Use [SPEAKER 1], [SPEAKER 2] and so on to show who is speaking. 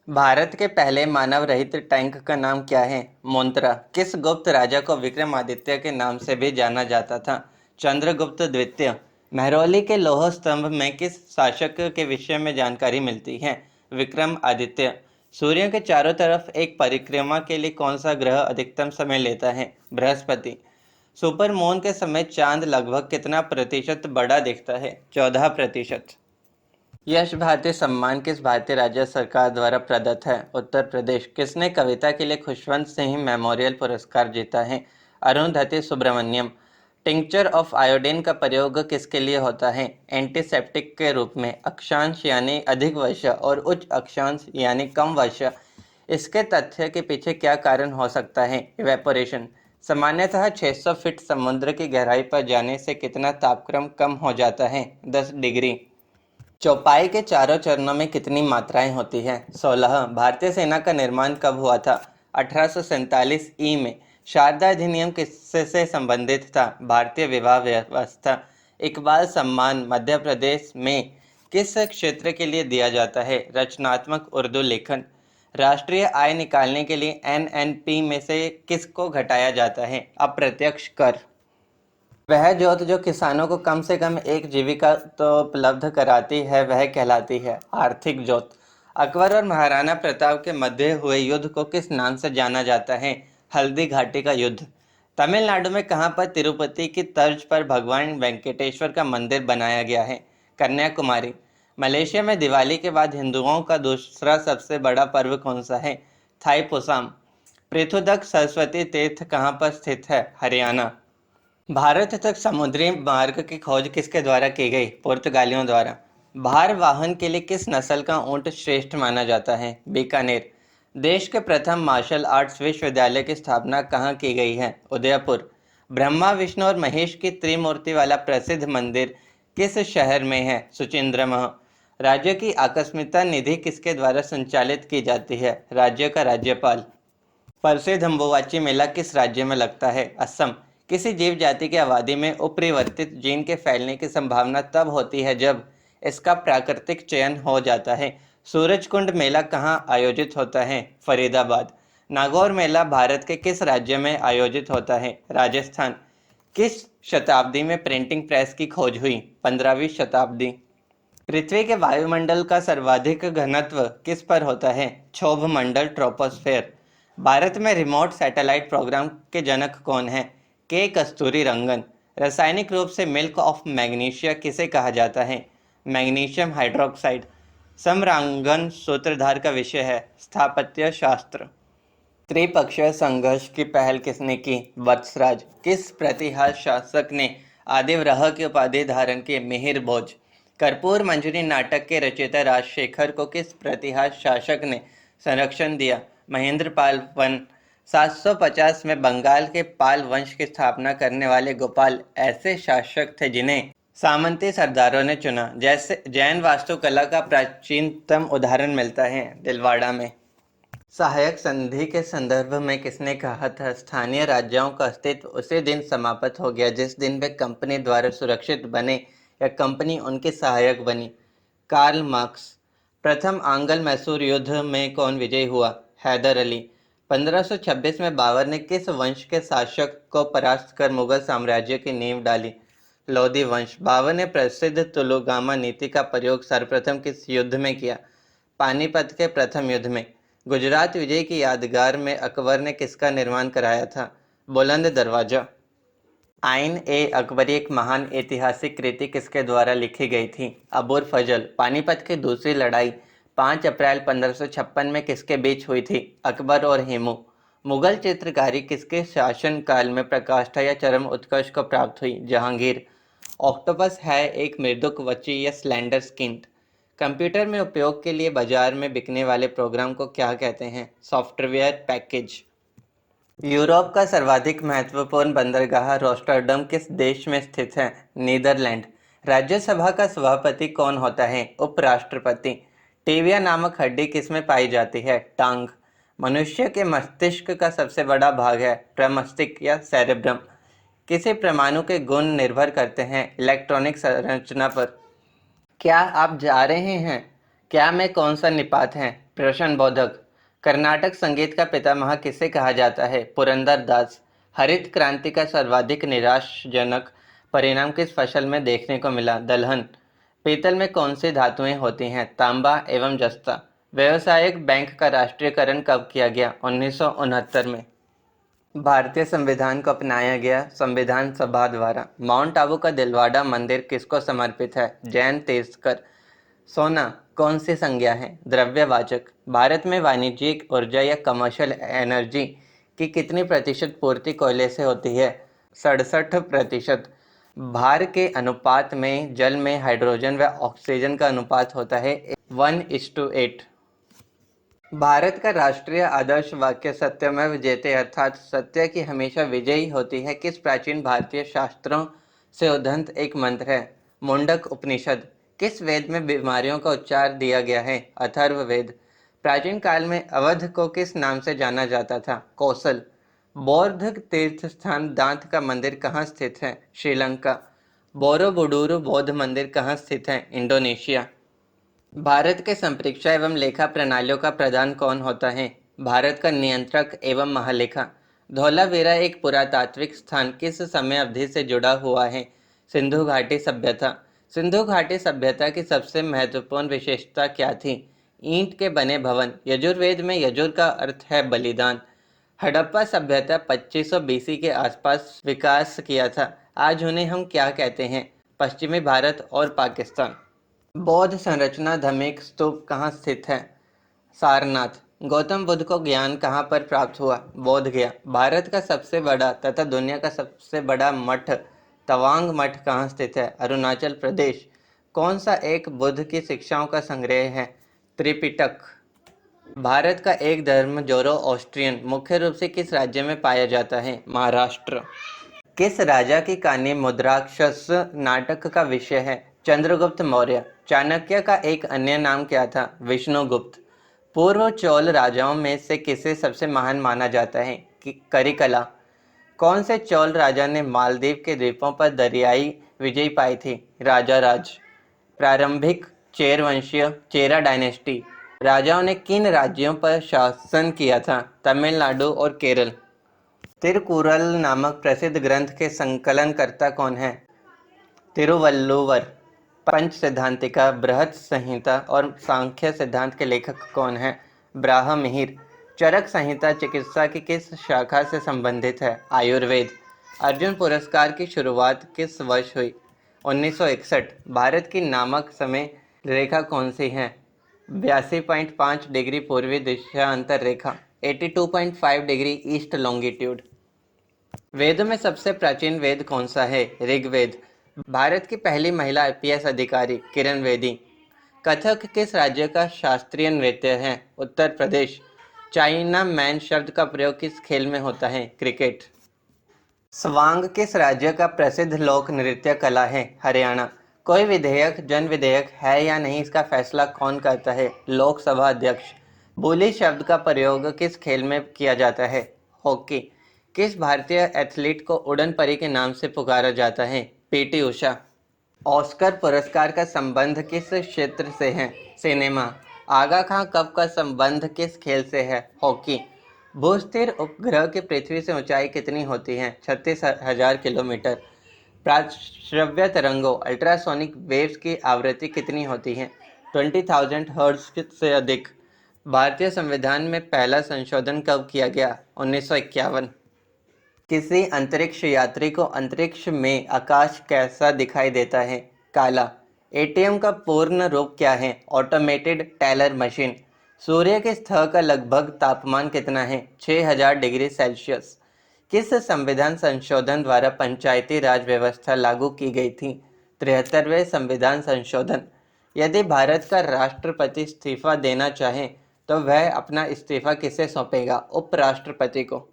[SPEAKER 1] भारत के पहले मानव रहित टैंक का नाम क्या है? मोन्त्रा। किस गुप्त राजा को विक्रमादित्य के नाम से भी जाना जाता था? चंद्रगुप्त द्वितीय। महरौली के लौह स्तंभ में किस शासक के विषय में जानकारी मिलती है? विक्रमादित्य। सूर्य के चारों तरफ एक परिक्रमा के लिए कौन सा ग्रह अधिकतम समय लेता है? बृहस्पति। सुपर मून के समय चांद लगभग कितना प्रतिशत बड़ा दिखता है? 14%। यश भारतीय सम्मान किस भारतीय राज्य सरकार द्वारा प्रदत्त है? उत्तर प्रदेश। किसने कविता के लिए खुशवंत सिंह मेमोरियल पुरस्कार जीता है? Arundhati Subramaniam. Tincture of iodine का प्रयोग किसके लिए होता है? एंटीसेप्टिक के रूप में। अक्षांश यानी अधिक वर्षा और उच्च अक्षांश यानी कम वर्षा, इसके तथ्य के पीछे क्या कारण हो सकता है? इवेपोरेशन। सामान्यतः 600 फीट समुद्र की गहराई पर जाने से कितना तापक्रम कम हो जाता है? 10 डिग्री। चौपाई के चारों चरणों में कितनी मात्राएं होती हैं? 16। भारतीय सेना का निर्माण कब हुआ था? 1847 ई में। शारदा अधिनियम किससे संबंधित था? भारतीय विवाह व्यवस्था। इकबाल सम्मान मध्य प्रदेश में किस क्षेत्र के लिए दिया जाता है? रचनात्मक उर्दू लेखन। राष्ट्रीय आय निकालने के लिए एनएनपी में से किसको घटाया जाता है? अप्रत्यक्ष कर। वह जोत जो किसानों को कम से कम एक जीविका तो उपलब्ध कराती है वह कहलाती है आर्थिक जोत। अकबर और महाराणा प्रताप के मध्य हुए युद्ध को किस नाम से जाना जाता है? हल्दी घाटी का युद्ध। तमिलनाडु में कहां पर तिरुपति की तर्ज पर भगवान वेंकटेश्वर का मंदिर बनाया गया है? कन्याकुमारी। मलेशिया में दिवाली के बाद हिंदुओं का दूसरा सबसे बड़ा पर्व कौन सा है? थाईपुसाम। पृथुदक सरस्वती तीर्थ कहाँ पर स्थित है? हरियाणा। भारत तक समुद्री मार्ग की खोज किसके द्वारा की गई? पुर्तगालियों द्वारा। भार वाहन के लिए किस नस्ल का ऊंट श्रेष्ठ माना जाता है? बीकानेर। देश के प्रथम मार्शल आर्ट्स विश्वविद्यालय की स्थापना कहाँ की गई है? उदयपुर। ब्रह्मा विष्णु और महेश की त्रिमूर्ति वाला प्रसिद्ध मंदिर किस शहर में है? सुचिंद्रमह। राज्य की आकस्मिकता निधि किसके द्वारा संचालित की जाती है? राज्य का राज्यपाल। प्रसिद्ध अम्बुवाची मेला किस राज्य में लगता है? असम। किसी जीव जाति की आबादी में उपरिवर्तित जीन के फैलने की संभावना तब होती है जब इसका प्राकृतिक चयन हो जाता है। सूरजकुंड मेला कहाँ आयोजित होता है? फरीदाबाद। नागौर मेला भारत के किस राज्य में आयोजित होता है? राजस्थान। किस शताब्दी में प्रिंटिंग प्रेस की खोज हुई? 15वीं शताब्दी। पृथ्वी के वायुमंडल का सर्वाधिक घनत्व किस पर होता है? क्षोभ मंडल ट्रोपोस्फेयर। भारत में रिमोट सैटेलाइट प्रोग्राम के जनक कौन है? के कस्तूरी रंगन। रासायनिक रूप से मिल्क ऑफ मैग्नीशिया किसे कहा जाता है? Magnesium hydroxide. समरांगन सूत्रधार का विषय है स्थापत्य शास्त्र। त्रिपक्षीय संघर्ष की पहल किसने की? वत्सराज। किस प्रतिहार शासक ने आदिवराह की उपाधि धारण की? मिहिर भोज। कर्पूर मंजरी नाटक के रचयिता राजशेखर को किस प्रतिहार शासक ने संरक्षण दिया? महेंद्र पाल वन। 750 में बंगाल के पाल वंश की स्थापना करने वाले गोपाल ऐसे शासक थे जिन्हें सामंती सरदारों ने चुना। जैसे जैन वास्तुकला का प्राचीनतम उदाहरण मिलता है दिलवाड़ा में। सहायक संधि के संदर्भ में किसने कहा था? स्थानीय राज्यों का अस्तित्व उसी दिन समाप्त हो गया जिस दिन वे कंपनी द्वारा सुरक्षित बने या कंपनी उनकी सहायक बनी। Karl Marx. प्रथम आंग्ल मैसूर युद्ध में कौन विजयी हुआ? हैदर अली। 1526 में बाबर ने किस वंश के शासक को परास्त कर मुगल साम्राज्य की नींव डाली? लोधी वंश। बाबर ने प्रसिद्ध तुलुगामा नीति का प्रयोग सर्वप्रथम किस युद्ध में किया? पानीपत के प्रथम युद्ध में। गुजरात विजय की यादगार में अकबर ने किसका निर्माण कराया था? बुलंद दरवाजा। आइन ए अकबरी एक महान ऐतिहासिक कृति किसके द्वारा लिखी गई थी? अबुल फजल। पानीपत की दूसरी लड़ाई 5 अप्रैल 1556 में किसके बीच हुई थी? अकबर और हेमू। मुगल चित्रकारी किसके शासनकाल में प्रकाष्ठा या चरम उत्कर्ष को प्राप्त हुई? जहांगीर। ऑक्टोपस है एक मृदुकवची या स्लेंडर स्किन्ड। कंप्यूटर में उपयोग के लिए बाजार में बिकने वाले प्रोग्राम को क्या कहते हैं? Software package. यूरोप का सर्वाधिक महत्वपूर्ण बंदरगाह रोस्टरडम किस देश में स्थित है? नीदरलैंड। राज्यसभा का सभापति कौन होता है? उपराष्ट्रपति। टिबिया नामक हड्डी किसमें पाई जाती है? टांग। मनुष्य के मस्तिष्क का सबसे बड़ा भाग है प्रमस्तिष्क या सेरेब्रम। किसी परमाणु के गुण निर्भर करते हैं इलेक्ट्रॉनिक संरचना पर। क्या आप जा रहे हैं? क्या में कौन सा निपात है? प्रश्न बोधक। कर्नाटक संगीत का पितामह किसे कहा जाता है? पुरंदर दास। हरित क्रांति का सर्वाधिक निराशाजनक परिणाम किस फसल में देखने को मिला? दलहन। पीतल में कौन सी धातुएं होती हैं? तांबा एवं जस्ता। व्यावसायिक बैंक का राष्ट्रीयकरण कब किया गया? 1969 में। भारतीय संविधान को अपनाया गया संविधान सभा द्वारा। माउंट आबू का दिलवाड़ा मंदिर किसको समर्पित है? जैन तीर्थकर। सोना कौन सी संज्ञा है? द्रव्यवाचक। भारत में वाणिज्यिक ऊर्जा या कमर्शियल एनर्जी की कितनी प्रतिशत पूर्ति कोयले से होती है? 67%। भार के अनुपात में जल में हाइड्रोजन व ऑक्सीजन का अनुपात होता है 1:8। भारत का राष्ट्रीय आदर्श वाक्य सत्यमेव जयते अर्थात सत्य की हमेशा विजयी होती है किस प्राचीन भारतीय शास्त्रों से उद्धृत एक मंत्र है? मुंडक उपनिषद। किस वेद में बीमारियों का उच्चार दिया गया है? अथर्ववेद। प्राचीन काल में अवध को किस नाम से जाना जाता था? कौशल। बौद्ध तीर्थ स्थान दांत का मंदिर कहाँ स्थित है? श्रीलंका। बोरोबुडुरु बौद्ध मंदिर कहाँ स्थित है? इंडोनेशिया। भारत के संप्रेक्षण एवं लेखा प्रणालियों का प्रधान कौन होता है? भारत का नियंत्रक एवं महालेखा। धौलावीरा एक पुरातात्विक स्थान किस समय अवधि से जुड़ा हुआ है? सिंधु घाटी सभ्यता। सिंधु घाटी सभ्यता की सबसे महत्वपूर्ण विशेषता क्या थी? ईंट के बने भवन। यजुर्वेद में यजुर का अर्थ है बलिदान। हड़प्पा सभ्यता 2500 बीसी के आसपास विकास किया था। आज उन्हें हम क्या कहते हैं? पश्चिमी भारत और पाकिस्तान। बौद्ध संरचना धमेक स्तूप कहाँ स्थित है? सारनाथ। गौतम बुद्ध को ज्ञान कहाँ पर प्राप्त हुआ? बोध गया। भारत का सबसे बड़ा तथा दुनिया का सबसे बड़ा मठ तवांग मठ कहाँ स्थित है? अरुणाचल प्रदेश। कौन सा एक बुद्ध की शिक्षाओं का संग्रह है? त्रिपिटक। भारत का एक धर्म जोरो ऑस्ट्रियन मुख्य रूप से किस राज्य में पाया जाता है? महाराष्ट्र। किस राजा की कहानी मुद्राक्षस नाटक का विषय है? चंद्रगुप्त मौर्य। चाणक्य का एक अन्य नाम क्या था? विष्णुगुप्त। पूर्व चोल राजाओं में से किसे सबसे महान माना जाता है? करिकला। कौन से चोल राजा ने मालदीव के द्वीपों पर दरियाई विजय पाई थी? राजा राज। प्रारंभिक चेर वंशीय चेरा डायनेस्टी राजाओं ने किन राज्यों पर शासन किया था? तमिलनाडु और केरल। तिरुकुरल नामक प्रसिद्ध ग्रंथ के संकलनकर्ता कौन है? तिरुवल्लुवर। पंच सिद्धांतिका बृहत संहिता और सांख्य सिद्धांत के लेखक कौन हैं? ब्राह्ममिहिर। चरक संहिता चिकित्सा की किस शाखा से संबंधित है? आयुर्वेद। अर्जुन पुरस्कार की शुरुआत किस वर्ष हुई? 1961। भारत की नामक समय रेखा कौन सी है? 82.5 डिग्री पूर्वी दिशांतर रेखा। 82.5 डिग्री ईस्ट लॉन्गिट्यूड। वेदों में सबसे प्राचीन वेद कौन सा है? ऋग्वेद। भारत की पहली महिला आईपीएस अधिकारी किरण बेदी। कथक किस राज्य का शास्त्रीय नृत्य है? उत्तर प्रदेश। चाइना मैन शब्द का प्रयोग किस खेल में होता है? क्रिकेट। स्वांग किस राज्य का प्रसिद्ध लोक नृत्य कला है? हरियाणा। कोई विधेयक जन विधेयक है या नहीं इसका फैसला कौन करता है? लोकसभा अध्यक्ष। बोली शब्द का प्रयोग किस खेल में किया जाता है? हॉकी। किस भारतीय एथलीट को उड़न परी के नाम से पुकारा जाता है? पीटी उषा। ऑस्कर पुरस्कार का संबंध किस क्षेत्र से है? सिनेमा। आगा खां कप का संबंध किस खेल से है? हॉकी। भूस्थिर उपग्रह की पृथ्वी से ऊंचाई कितनी होती है? 36,000 किलोमीटर। प्राश्रव्य तरंगों अल्ट्रासोनिक वेव्स की आवृत्ति कितनी होती है? 20,000 हर्ट्ज से अधिक। भारतीय संविधान में पहला संशोधन कब किया गया? 1951। किसी अंतरिक्ष यात्री को अंतरिक्ष में आकाश कैसा दिखाई देता है? काला। एटीएम का पूर्ण रूप क्या है? Automated teller machine. सूर्य के सतह का लगभग तापमान कितना है? 6000 डिग्री सेल्सियस। किस संविधान संशोधन द्वारा पंचायती राज व्यवस्था लागू की गई थी? 73वें संविधान संशोधन। यदि भारत का राष्ट्रपति इस्तीफा देना चाहे तो वह अपना इस्तीफा किसे सौंपेगा? उपराष्ट्रपति को।